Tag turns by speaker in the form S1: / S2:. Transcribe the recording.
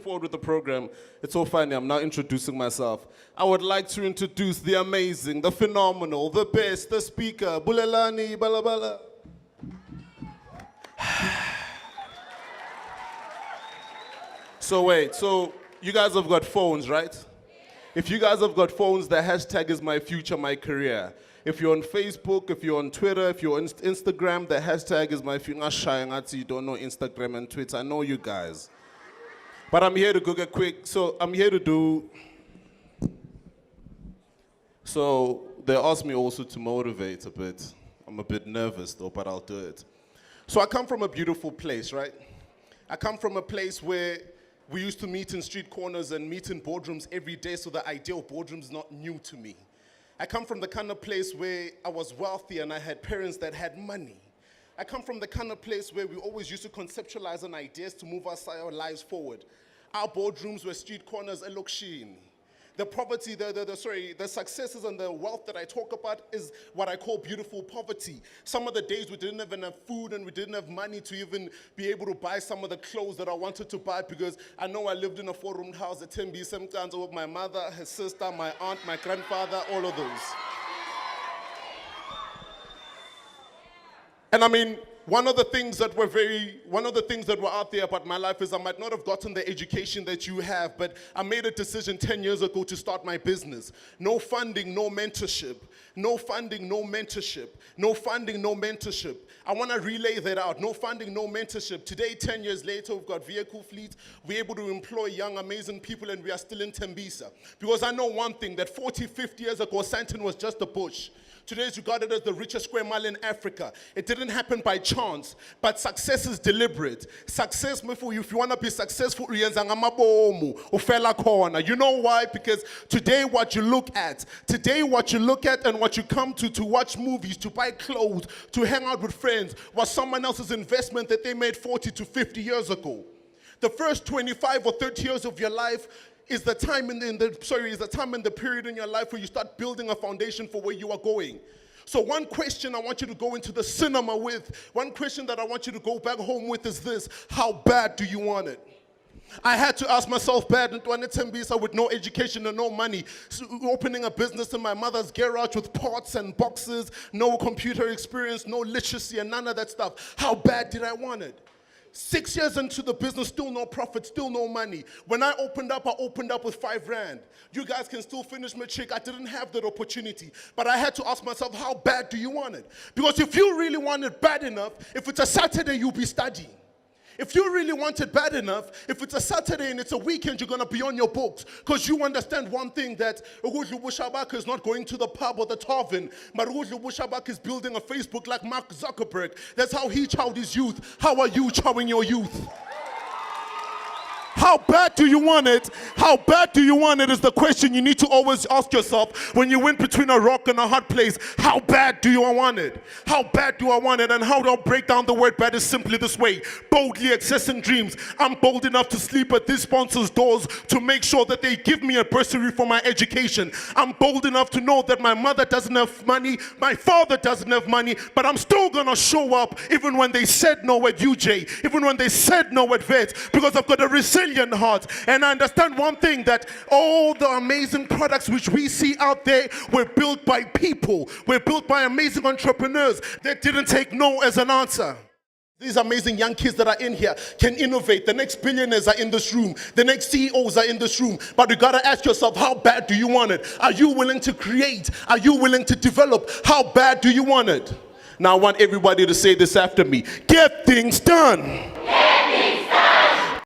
S1: Forward with the program. It's so funny, I'm now introducing myself. I would like to introduce the amazing, the phenomenal, the best, the speaker, Bulelani Balabala. So you guys have got phones, right? If you guys have got phones, the hashtag is my future, my career. If you're on Facebook, if you're on Twitter, if you're on Instagram, the hashtag is my future. You don't know Instagram and Twitter. I know you guys. But I'm here to go get quick. So I'm here to do. So they asked me also to motivate a bit. I'm a bit nervous though, but I'll do it. So I come from a beautiful place, right? I come from a place where we used to meet in street corners and meet in boardrooms every day, so the idea of boardrooms is not new to me. I come from the kind of place where I was wealthy and I had parents that had money. I come from the kind of place where we always used to conceptualize on ideas to move our lives forward. Our boardrooms were street corners, elokishini. The poverty, the successes and the wealth that I talk about is what I call beautiful poverty. Some of the days we didn't have enough food and we didn't have money to even be able to buy some of the clothes that I wanted to buy, because I know I lived in a four-roomed house at Tembi, sometimes with my mother, her sister, my aunt, my grandfather, all of those. And I mean, one of the things that were out there about my life is I might not have gotten the education that you have, but I made a decision 10 years ago to start my business. No funding, no mentorship. No funding, no mentorship. No funding, no mentorship. I want to relay that out. No funding, no mentorship. Today, 10 years later, we've got vehicle fleet. We're able to employ young, amazing people, and we are still in Tembisa. Because I know one thing, that 40, 50 years ago, Sandton was just a bush. Today is regarded as the richest square mile in Africa. It didn't happen by chance, but success is deliberate. Success, if you want to be successful, you know why? Because today what you look at and what you come to watch movies, to buy clothes, to hang out with friends, was someone else's investment that they made 40 to 50 years ago. The first 25 or 30 years of your life is the time in the period in your life where you start building a foundation for where you are going. So one question I want you to go into the cinema with, one question that I want you to go back home with is this: how bad do you want it? I had to ask myself bad in Tembisa with no education and no money, opening a business in my mother's garage with pots and boxes, no computer experience, no literacy and none of that stuff. How bad did I want it? 6 years into the business, still no profit, still no money. When I opened up with 5 rand. You guys can still finish my check. I didn't have that opportunity. But I had to ask myself, how bad do you want it? Because if you really want it bad enough, if it's a Saturday, you'll be studying. If you really want it bad enough, if it's a Saturday and it's a weekend, you're going to be on your books. Because you understand one thing, that Ugudlu Bushabak is not going to the pub or the tavern, but Ugudlu Bushabak is building a Facebook like Mark Zuckerberg. That's how he chowed his youth. How are you chowing your youth? How bad do you want it? How bad do you want it is the question you need to always ask yourself when you went between a rock and a hard place. How bad do you want it? How bad do I want it? And how do I break down the word bad is simply this way: boldly accessing dreams. I'm bold enough to sleep at these sponsors' doors to make sure that they give me a bursary for my education. I'm bold enough to know that my mother doesn't have money, my father doesn't have money, but I'm still gonna show up even when they said no at UJ, even when they said no at Vet, because I've got a resilient heart. And I understand one thing, that all the amazing products which we see out there were built by people, were built by amazing entrepreneurs that didn't take no as an answer. These amazing young kids that are in here can innovate. The next billionaires are in this room. The next CEOs are in this room. But you gotta ask yourself, how bad do you want it? Are you willing to create? Are you willing to develop? How bad do you want it? Now I want everybody to say this after me: get things done.